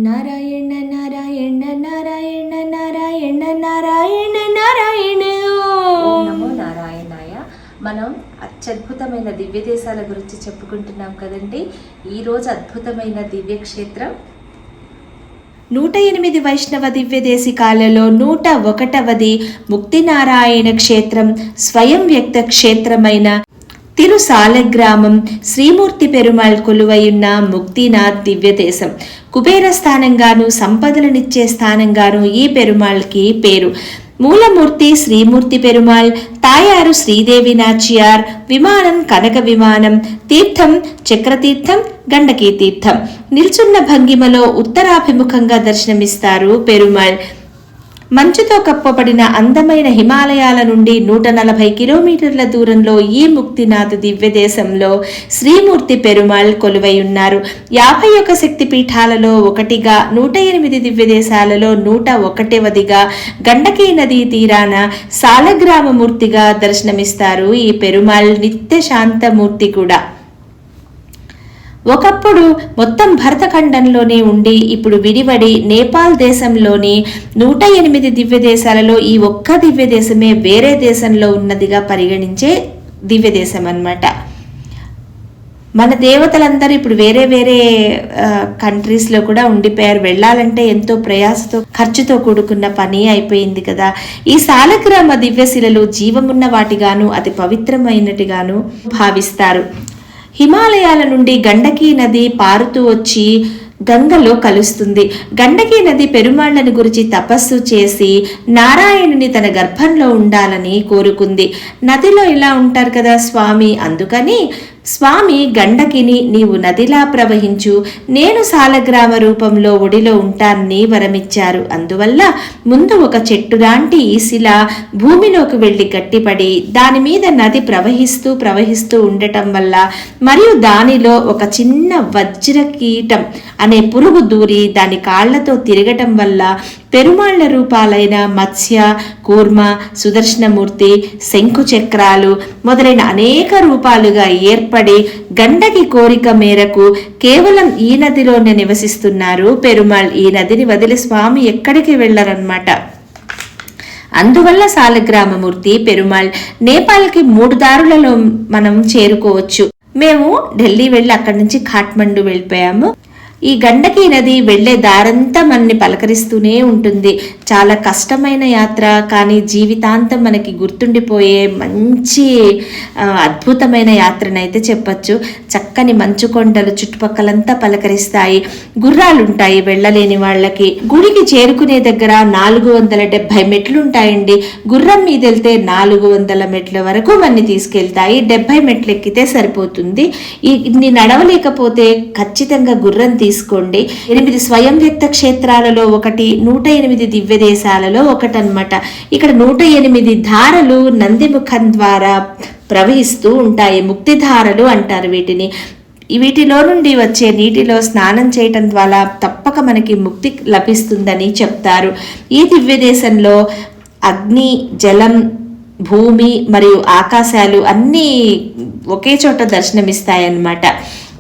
నారాయణ నారాయణ నారాయణ నారాయణ నారాయణ నారాయణ. ఓం నమో నారాయణాయ. మనం అత్యద్భుతమైన దివ్య దేశాల గురించి చెప్పుకుంటున్నాం కదండి. ఈరోజు అద్భుతమైన దివ్యక్షేత్రం 108 వైష్ణవ దివ్య దేశికాలలో 101వది ముక్తినారాయణ క్షేత్రం. స్వయం వ్యక్త క్షేత్రమైన తిరుసాలగ్రామం శ్రీమూర్తి పెరుమాళ్ కొలువయున్న ముక్తినాథ్ దివ్య దేశం. కుబేర స్థానంగాను సంపదలనిచ్చే స్థానంగాను ఈ పెరుమాళ్కి పేరు. మూలమూర్తి శ్రీమూర్తి పెరుమాళ్, తాయారు శ్రీదేవి నాచియార్, విమానం కనక విమానం, తీర్థం చక్రతీర్థం, గండకీ తీర్థం. నిల్చున్న భంగిమలో ఉత్తరాభిముఖంగా దర్శనమిస్తారు పెరుమాళ్. మంచుతో కప్పబడిన అందమైన హిమాలయాల నుండి 140 కిలోమీటర్ల దూరంలో ఈ ముక్తినాథ్ దివ్య దేశంలో శ్రీమూర్తి పెరుమాళ్ కొలువై ఉన్నారు. 51 శక్తి పీఠాలలో ఒకటిగా, 108 దివ్య దేశాలలో 101వదిగా, గండకీ నదీ తీరాన సాలగ్రామమూర్తిగా దర్శనమిస్తారు ఈ పెరుమాళ్. నిత్య శాంతమూర్తి కూడా. ఒకప్పుడు మొత్తం భరతఖండంలోనే ఉండి ఇప్పుడు విడివడి నేపాల్ దేశంలోని 108 దివ్య దేశాలలో ఈ ఒక్క దివ్య దేశమే వేరే దేశంలో ఉన్నదిగా పరిగణించే దివ్య దేశం అన్నమాట. మన దేవతలందరూ ఇప్పుడు వేరే వేరే కంట్రీస్లో కూడా ఉండిపోయారు. వెళ్ళాలంటే ఎంతో ప్రయాసతో ఖర్చుతో కూడుకున్న పని అయిపోయింది కదా. ఈ సాలగ్రామ దివ్యశిలలు జీవమున్న వాటిగాను అతి పవిత్రమైనటిగాను భావిస్తారు. హిమాలయాల నుండి గండకీ నది పారుతూ వచ్చి గంగలో కలుస్తుంది. గండకీ నది పెరుమాళ్లను గురించి తపస్సు చేసి నారాయణుని తన గర్భంలో ఉండాలని కోరుకుంది. నదిలో ఇలా ఉంటారు కదా స్వామి, అందుకని స్వామి గండకిని నీవు నదిలా ప్రవహించు, నేను సాలగ్రామ రూపంలో ఒడిలో ఉంటానని వరమిచ్చారు. అందువల్ల ముందు ఒక చెట్టు లాంటి ఈ శిల భూమిలోకి వెళ్లి గట్టిపడి దాని మీద నది ప్రవహిస్తూ ఉండటం వల్ల మరియు దానిలో ఒక చిన్న వజ్రకీటం అనే పురుగు దూరి దాని కాళ్లతో తిరగటం వల్ల పెరుమాళ్ల రూపాలైన మత్స్య, కూర్మ, సుదర్శనమూర్తి, శంకు చక్రాలు మొదలైన అనేక రూపాలుగా ఏర్పడి గండకి కోరిక మేరకు కేవలం ఈ నదిలోనే నివసిస్తున్నారు పెరుమాళ్. ఈ నదిని వదిలి స్వామి ఎక్కడికి వెళ్ళరన్నమాట. అందువల్ల సాలగ్రామమూర్తి పెరుమాళ్. నేపాల్కి 3 దారులలో మనం చేరుకోవచ్చు. మేము ఢిల్లీ వెళ్ళి అక్కడి నుంచి కాఠ్మండు వెళ్ళిపోయాము. ఈ గండకీ నది వెళ్లే దారంతా మనని పలకరిస్తూనే ఉంటుంది. చాలా కష్టమైన యాత్ర, కానీ జీవితాంతం మనకి గుర్తుండిపోయే మంచి అద్భుతమైన యాత్రనైతే చెప్పచ్చు. చక్కని మంచు కొండలు చుట్టుపక్కలంతా పలకరిస్తాయి. గుర్రాలుంటాయి వెళ్ళలేని వాళ్ళకి. గుడికి చేరుకునే దగ్గర 470 మెట్లు ఉంటాయండి. గుర్రం మీద వెళ్తే 400 మెట్ల వరకు మనని తీసుకెళ్తాయి. 70 మెట్లు ఎక్కితే సరిపోతుంది. ఇన్ని నడవలేకపోతే ఖచ్చితంగా గుర్రం తీసుకోండి. 8 స్వయం వ్యక్త క్షేత్రాలలో ఒకటి, 108 దివ్య దేశాలలో ఒకటన్నమాట. ఇక్కడ 108 ధారలు నందిముఖం ద్వారా ప్రవహిస్తూ ఉంటాయి. ముక్తిధారలు అంటారు వీటిని. వీటిలో నుండి వచ్చే నీటిలో స్నానం చేయటం ద్వారా తప్పక మనకి ముక్తి లభిస్తుందని చెప్తారు. ఈ దివ్య దేశంలో అగ్ని, జలం, భూమి మరియు ఆకాశాలు అన్నీ ఒకే చోట దర్శనమిస్తాయన్నమాట.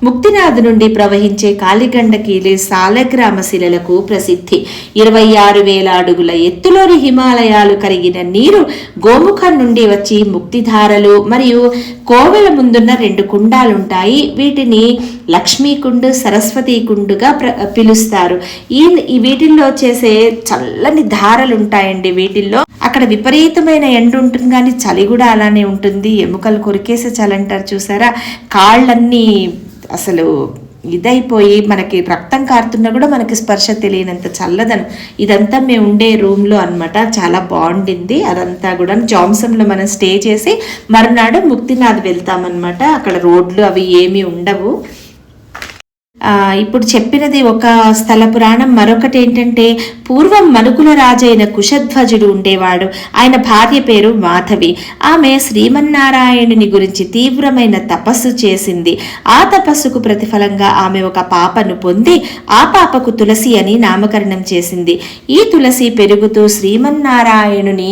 ముక్తినాథ్ నుండి ప్రవహించే కాళిగండకీలి సాలగ్రామ శిలలకు ప్రసిద్ధి. 26,000 అడుగుల ఎత్తులోని హిమాలయాలు కరిగిన నీరు గోముఖం నుండి వచ్చి ముక్తిధారలు మరియు కోవెల ముందున్న 2 కుండాలుంటాయి. వీటిని లక్ష్మీకుండు, సరస్వతీ కుండుగా పిలుస్తారు. ఈ వీటిల్లో చేసే చల్లని ధారలు ఉంటాయండి. వీటిల్లో అక్కడ విపరీతమైన ఎండ ఉంటుంది, కానీ చలి కూడా అలానే ఉంటుంది. ఎముకలు కొరికేసే చలి అంటారు చూసారా, కాళ్ళన్నీ అసలు ఇదైపోయి మనకి రక్తం కారుతున్నా కూడా మనకి స్పర్శ తెలియనంత చల్లదనం. ఇదంతా మేము ఉండే రూమ్లో అన్నమాట. చాలా బాగుండింది. అదంతా కూడా జామ్సంలో మనం స్టే చేసి మరునాడు ముక్తినాథ్ వెళ్తామన్నమాట. అక్కడ రోడ్లు అవి ఏమీ ఉండవు. ఇప్పుడు చెప్పినది ఒక స్థల పురాణం. మరొకటి ఏంటంటే, పూర్వం మనుకుల రాజైన కుశధ్వజుడు ఉండేవాడు. ఆయన భార్య పేరు మాధవి. ఆమె శ్రీమన్నారాయణుని గురించి తీవ్రమైన తపస్సు చేసింది. ఆ తపస్సుకు ప్రతిఫలంగా ఆమె ఒక పాపను పొంది ఆ పాపకు తులసి అని నామకరణం చేసింది. ఈ తులసి పెరుగుతూ శ్రీమన్నారాయణుని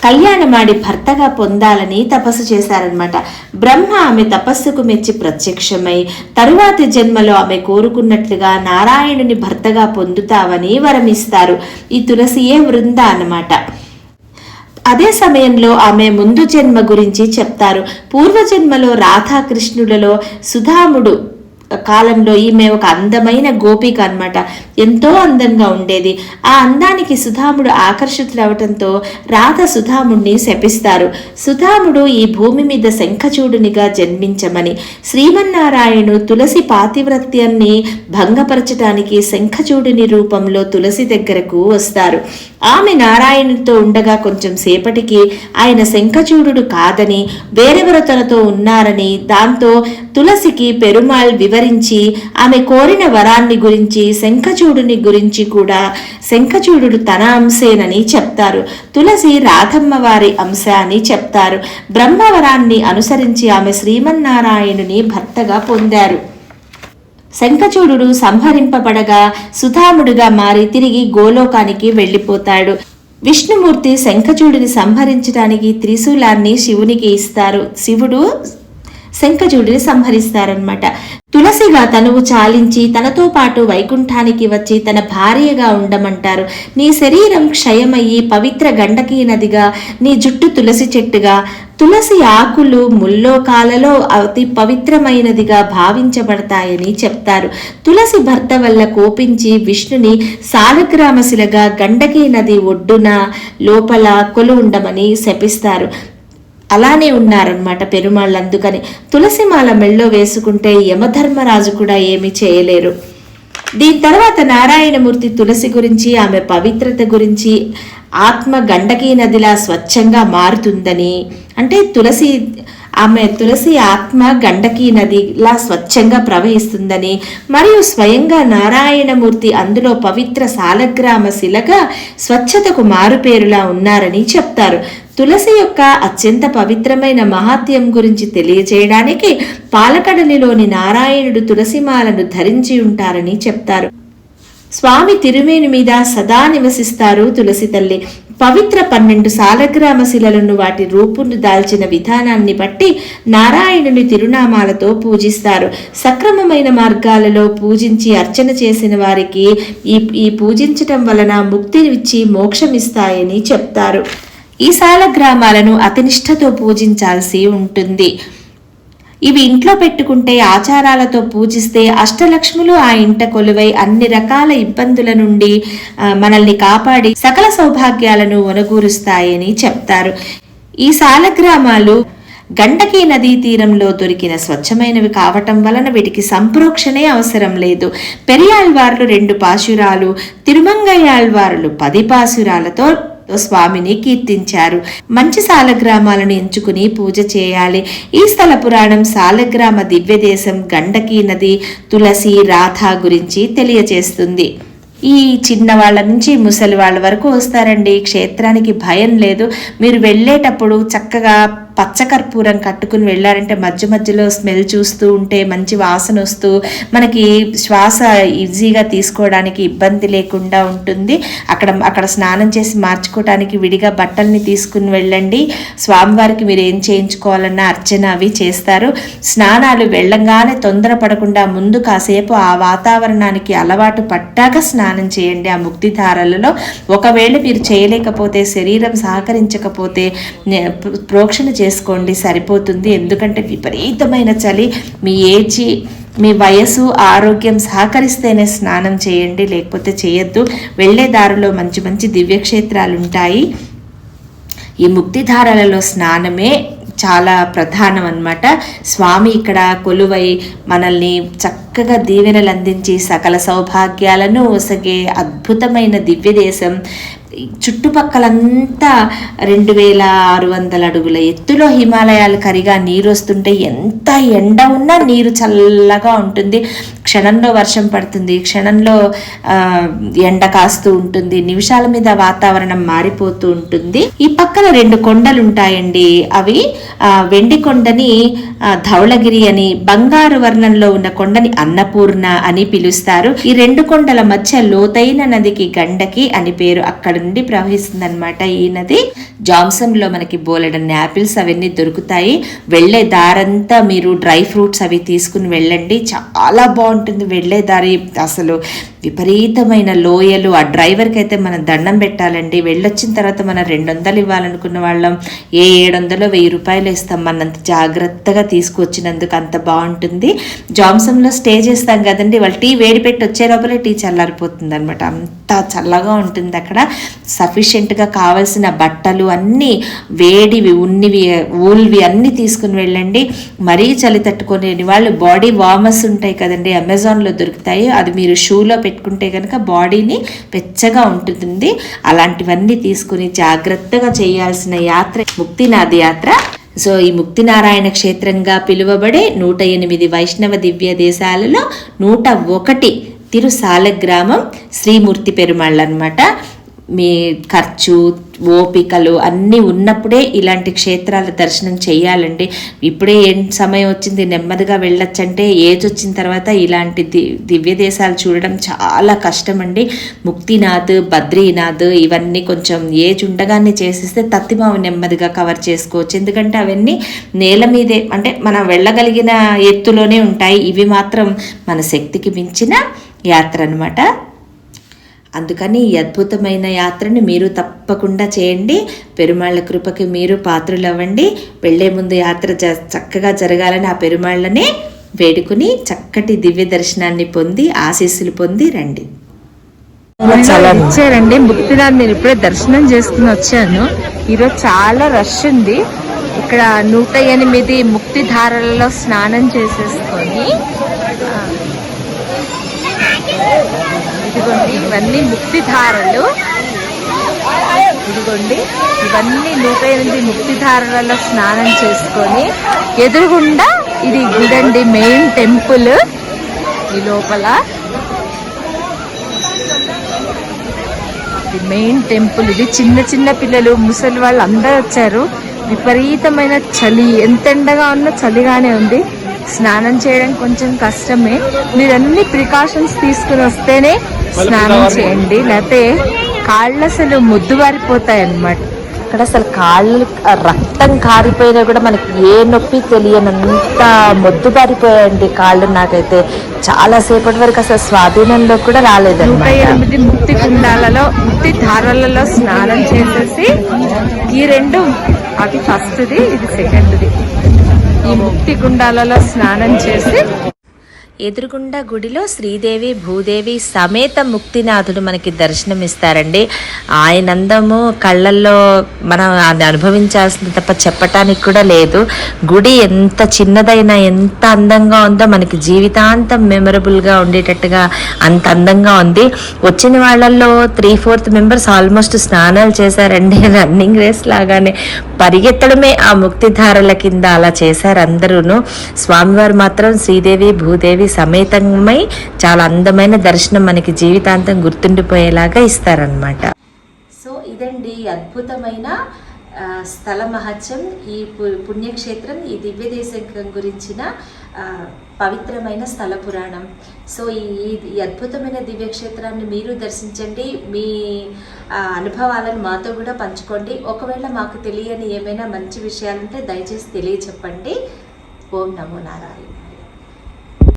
కళ్యాణమాడి భర్తగా పొందాలని తపస్సు చేశారనమాట. బ్రహ్మ ఆమె తపస్సుకు మెచ్చి ప్రత్యక్షమై తరువాతి జన్మలో ఆమె కోరుకున్నట్లుగా నారాయణుని భర్తగా పొందుతావని వరమిస్తారు. ఈ తులసియే వృంద అన్నమాట. అదే సమయంలో ఆమె ముందు జన్మ గురించి చెప్తారు. పూర్వజన్మలో రాధాకృష్ణులలో సుధాముడు కాలంలో ఈమె ఒక అందమైన గోపిక అన్నమాట. ఎంతో అందంగా ఉండేది. ఆ అందానికి సుధాముడు ఆకర్షితులవటంతో రాధ సుధాముడిని శపిస్తారు. సుధాముడు ఈ భూమి మీద శంఖచూడునిగా జన్మించమని, శ్రీమన్నారాయణుడు తులసి పాతివ్రత్యాన్ని భంగపరచటానికి శంఖచూడుని రూపంలో తులసి దగ్గరకు వస్తారు. ఆమె నారాయణుడితో ఉండగా కొంచెం సేపటికి ఆయన శంఖచూడు కాదని వేరెవరు తనతో ఉన్నారని, దాంతో తులసికి పెరుమాళ్ వివరించి ఆమె కోరిన వరాన్ని గురించి శంఖచూడుని గురించి కూడా శంఖచూడు తన అంశేనని చెప్తారు. తులసి రాధమ్మ వారి అంశ అని చెప్తారు. బ్రహ్మవరాన్ని అనుసరించి ఆమె శ్రీమన్నారాయణుని భర్తగా పొందారు. శంఖచూడు సంహరింపబడగా సుధాముడుగా మారి తిరిగి గోలోకానికి వెళ్ళిపోతాడు. విష్ణుమూర్తి శంఖచూడిని సంహరించడానికి త్రిశూలాన్ని శివునికి ఇస్తారు. శివుడు శంఖచూడిని సంహరిస్తారనమాట. తులసిగా తనువు చాలించి తనతో పాటు వైకుంఠానికి వచ్చి తన భార్యగా ఉండమంటారు. నీ శరీరం క్షయమయ్యి పవిత్ర గండకీ నదిగా, నీ జుట్టు తులసి చెట్టుగా, తులసి ఆకులు ముల్లోకాలలో అతి పవిత్రమైనదిగా భావించబడతాయని చెప్తారు. తులసి భర్త వల్ల కోపించి విష్ణుని సాలగ్రామశిలగా గండకీ నది ఒడ్డున లోపల కొలువుండమని శపిస్తారు. అలానే ఉన్నారన్నమాట పెరుమాళ్ళు. అందుకని తులసిమాల మెళ్ళో వేసుకుంటే యమధర్మరాజు కూడా ఏమీ చేయలేరు. దీని తర్వాత నారాయణమూర్తి తులసి గురించి, ఆమె పవిత్రత గురించి, ఆత్మ గండకీ నదిలా స్వచ్ఛంగా మారుతుందని, అంటే తులసి ఆత్మ గండకీ నదిలా స్వచ్ఛంగా ప్రవహిస్తుందని, మరియు స్వయంగా నారాయణమూర్తి అందులో పవిత్ర సాలగ్రామ శిలగా స్వచ్ఛతకు మారుపేరులా ఉన్నారని చెప్తారు. తులసి యొక్క అత్యంత పవిత్రమైన మహాత్యం గురించి తెలియజేయడానికి పాలకడలిలోని నారాయణుడు తులసిమాలను ధరించి ఉంటారని చెప్తారు. స్వామి తిరుమేని మీద సదా నివసిస్తారు తులసి తల్లి. పవిత్ర 12 సాలగ్రామ శిలలను వాటి రూపును దాల్చిన విధానాన్ని బట్టి నారాయణుని తిరునామాలతో పూజిస్తారు. సక్రమమైన మార్గాలలో పూజించి అర్చన చేసిన వారికి ఈ పూజించటం వలన ముక్తినిచ్చి మోక్షమిస్తాయని చెప్తారు. ఈ సాలగ్రామాలను అతినిష్టతో పూజించాల్సి ఉంటుంది. ఇవి ఇంట్లో పెట్టుకుంటే, ఆచారాలతో పూజిస్తే అష్టలక్ష్ములు ఆ ఇంట కొలువై అన్ని రకాల ఇబ్బందుల నుండి మనల్ని కాపాడి సకల సౌభాగ్యాలను ఒనగూరుస్తాయని చెప్తారు. ఈ సాలగ్రామాలు గండకీ నదీ తీరంలో దొరికిన స్వచ్ఛమైనవి కావటం వలన వీటికి సంప్రోక్షణే అవసరం లేదు. పెరియాళ్వార్లు 2 పాశురాలు, తిరుమంగయ్యాళ్వార్లు 10 పాశురాలతో స్వామిని కీర్తించారు. మంచి సాలగ్రామాలను ఎంచుకుని పూజ చేయాలి. ఈ స్థల పురాణం సాలగ్రామ దివ్యదేశం, గండకీ నది, తులసి, రాధ గురించి తెలియజేస్తుంది. ఈ చిన్నవాళ్ళ నుంచి ముసలి వాళ్ళ వరకు వస్తారండి. క్షేత్రానికి భయం లేదు. మీరు వెళ్ళేటప్పుడు చక్కగా పచ్చకర్పూరం కట్టుకుని వెళ్ళారంటే మధ్య మధ్యలో స్మెల్ చూస్తూ ఉంటే మంచి వాసన వస్తూ మనకి శ్వాస ఈజీగా తీసుకోవడానికి ఇబ్బంది లేకుండా ఉంటుంది. అక్కడ స్నానం చేసి మార్చుకోవడానికి విడిగా బట్టల్ని తీసుకుని వెళ్ళండి. స్వామివారికి మీరు ఏం చేయించుకోవాలన్నా అర్చన అవి చేస్తారు. స్నానాలు వెళ్ళంగానే తొందరపడకుండా ముందు కాసేపు ఆ వాతావరణానికి అలవాటు పట్టాక స్నానం చేయండి ఆ ముక్తిధారలలో. ఒకవేళ మీరు చేయలేకపోతే, శరీరం సహకరించకపోతే ప్రోక్షణ చేసుకోండి, సరిపోతుంది. ఎందుకంటే విపరీతమైన చలి, మీ ఏజ్, మీ వయసు, ఆరోగ్యం సహకరిస్తేనే స్నానం చేయండి, లేకపోతే చేయొద్దు. వెళ్ళే దారిలో మంచి మంచి దివ్యక్షేత్రాలు ఉంటాయి. ఈ ముక్తిధారలలో స్నానమే చాలా ప్రధానం అన్నమాట. స్వామి ఇక్కడ కొలువై మనల్ని చక్కగా దీవెనలు అందించి సకల సౌభాగ్యాలను ఒసగే అద్భుతమైన దివ్యదేశం. చుట్టుపక్కలంతా 2600 అడుగుల ఎత్తులో హిమాలయాలు కరిగా నీరు వస్తుంటే ఎంత ఎండ ఉన్నా నీరు చల్లగా ఉంటుంది. క్షణంలో వర్షం పడుతుంది, క్షణంలో ఎండ కాస్తూ ఉంటుంది, నిమిషాల మీద వాతావరణం మారిపోతూ ఉంటుంది. ఈ పక్కన 2 కొండలు ఉంటాయండి. అవి వెండి కొండని ధౌళగిరి అని, బంగారు వర్ణంలో ఉన్న కొండని అన్నపూర్ణ అని పిలుస్తారు. ఈ 2 కొండల మధ్య లోతైన నదికి గండకి అని పేరు. అక్కడ నుండి ప్రవహిస్తుంది అనమాట ఈ నది. జామ్సంలో మనకి బోలెడన్ని యాపిల్స్ అవన్నీ దొరుకుతాయి. వెళ్ళే దారంతా మీరు డ్రై ఫ్రూట్స్ అవి తీసుకుని వెళ్ళండి, చాలా బాగుంటుంది వెళ్ళే దారి. అసలు విపరీతమైన లోయలు. ఆ డ్రైవర్కి అయితే మనం దండం పెట్టాలండి. వెళ్ళొచ్చిన తర్వాత మనం 200 ఇవ్వాలనుకున్న వాళ్ళం 700-1000 రూపాయలు ఇస్తాం, మనంత జాగ్రత్తగా తీసుకువచ్చినందుకు. అంత బాగుంటుంది. జామ్సంలో స్టే చేస్తాం కదండి, వాళ్ళు టీ వేడి పెట్టి వచ్చే లోపలే టీ చల్లారిపోతుంది అనమాట. అంత చల్లగా ఉంటుంది అక్కడ. సఫిషియెంట్గా కావాల్సిన బట్టలు అన్నీ వేడివి, ఉన్నివి, ఊల్వి అన్నీ తీసుకుని వెళ్ళండి. మరీ చలి తట్టుకోలేని వాళ్ళు బాడీ వార్మర్స్ ఉంటాయి కదండి, అమెజాన్లో దొరుకుతాయి. అది మీరు షూలో పెట్టుకుంటే కనుక బాడీని వెచ్చగా ఉంటుంది. అలాంటివన్నీ తీసుకుని జాగ్రత్తగా చేయాల్సిన యాత్ర ముక్తినాథ్ యాత్ర. సో ఈ ముక్తినారాయణ క్షేత్రంగా పిలువబడే 108 వైష్ణవ దివ్య దేశాలలో 101 తిరుసాలగ్రామం శ్రీమూర్తి పెరుమాళ్ళు అనమాట. మీ ఖర్చు ఓపికలు అన్నీ ఉన్నప్పుడే ఇలాంటి క్షేత్రాల దర్శనం చేయాలండి. ఇప్పుడే ఏం సమయం వచ్చింది నెమ్మదిగా వెళ్ళొచ్చంటే ఏజ్ వచ్చిన తర్వాత ఇలాంటి దివ్య దేశాలు చూడడం చాలా కష్టం అండి. ముక్తినాథ్, బద్రీనాథ్ ఇవన్నీ కొంచెం ఏజ్ ఉండగానే చేసేస్తే తత్తిమావు నెమ్మదిగా కవర్ చేసుకోవచ్చు. ఎందుకంటే అవన్నీ నేల మీదే, అంటే మనం వెళ్ళగలిగిన ఎత్తులోనే ఉంటాయి. ఇవి మాత్రం మన శక్తికి మించిన యాత్ర అనమాట. అందుకని ఈ అద్భుతమైన యాత్రని మీరు తప్పకుండా చేయండి. పెరుమాళ్ళ కృపకి మీరు పాత్రులు అవ్వండి. వెళ్లే ముందు యాత్ర చక్కగా జరగాలని ఆ పెరుమాళ్ళనే వేడుకుని చక్కటి దివ్య దర్శనాన్ని పొంది ఆశీస్సులు పొంది రండి. ఇచ్చారండి ముక్తినాథ్. నేను ఇప్పుడే దర్శనం చేసుకుని వచ్చాను. ఈరోజు చాలా రష్ ఉంది ఇక్కడ. 108 ముక్తి ధారలలో స్నానం చేసేసుకొని, ఇదిగోండి ఇవన్నీ ముక్తి ధారలు. ఇదిగోండి ఇవన్నీ 108 ముక్తి ధారలలో స్నానం చేసుకొని ఎదురుగుండా ఇది గుడండి, మెయిన్ టెంపుల్. ఈ లోపల మెయిన్ టెంపుల్ ఇది. చిన్న చిన్న పిల్లలు, ముసలి వాళ్ళు అందరూ వచ్చారు. విపరీతమైన చలి, ఎంత ఎండగా ఉన్నా చలిగానే ఉంది. స్నానం చేయడం కొంచెం కష్టమే. మీరు అన్ని ప్రికాషన్స్ తీసుకుని వస్తేనే స్నానం చేయండి, లేకపోతే కాళ్ళు అసలు ముద్దుబారిపోతాయి అన్నమాట. అక్కడ అసలు కాళ్ళు రక్తం కారిపోయినా కూడా మనకి ఏ నొప్పి తెలియనంత మొద్దుబారిపోయాయండి కాళ్ళు. నాకైతే చాలా సేపటి వరకు అసలు స్వాధీనంలో కూడా రాలేదు. 108 ముక్తి కుండాలలో, ముక్తి ధారలలో స్నానం చేసేసి, ఈ రెండు, అది ఫస్ట్ది, ఇది సెకండ్ది. ఈ ముక్తి కుండాలలో స్నానం చేసి ఎదురుగుండా గుడిలో శ్రీదేవి భూదేవి సమేత ముక్తినాథుడు మనకి దర్శనమిస్తారండి. ఆయన అందము కళ్ళల్లో మనం అది అనుభవించాల్సింది తప్ప చెప్పటానికి కూడా లేదు. గుడి ఎంత చిన్నదైనా ఎంత అందంగా ఉందో మనకి జీవితాంతం మెమరబుల్గా ఉండేటట్టుగా అంత అందంగా ఉంది. వచ్చిన వాళ్ళల్లో 3/4 మెంబర్స్ ఆల్మోస్ట్ స్నానాలు చేశారండి. రన్నింగ్ రేస్ లాగానే పరిగెత్తడమే ఆ ముక్తిధారల కింద అలా చేశారు అందరూను. స్వామివారు మాత్రం శ్రీదేవి భూదేవి సమేతమై చాలా అందమైన దర్శనం మనకి జీవితాంతం గుర్తుండిపోయేలాగా ఇస్తారనమాట. సో ఇదండి అద్భుతమైన స్థల మహత్యం, ఈ పుణ్యక్షేత్రం, ఈ దివ్య దేశం గురించిన పవిత్రమైన స్థల పురాణం. సో ఈ అద్భుతమైన దివ్యక్షేత్రాన్ని మీరు దర్శించండి. మీ అనుభవాలను మాతో కూడా పంచుకోండి. ఒకవేళ మాకు తెలియని ఏమైనా మంచి విషయాలుంటే దయచేసి తెలియచెప్పండి. ఓం నమో నారాయణ.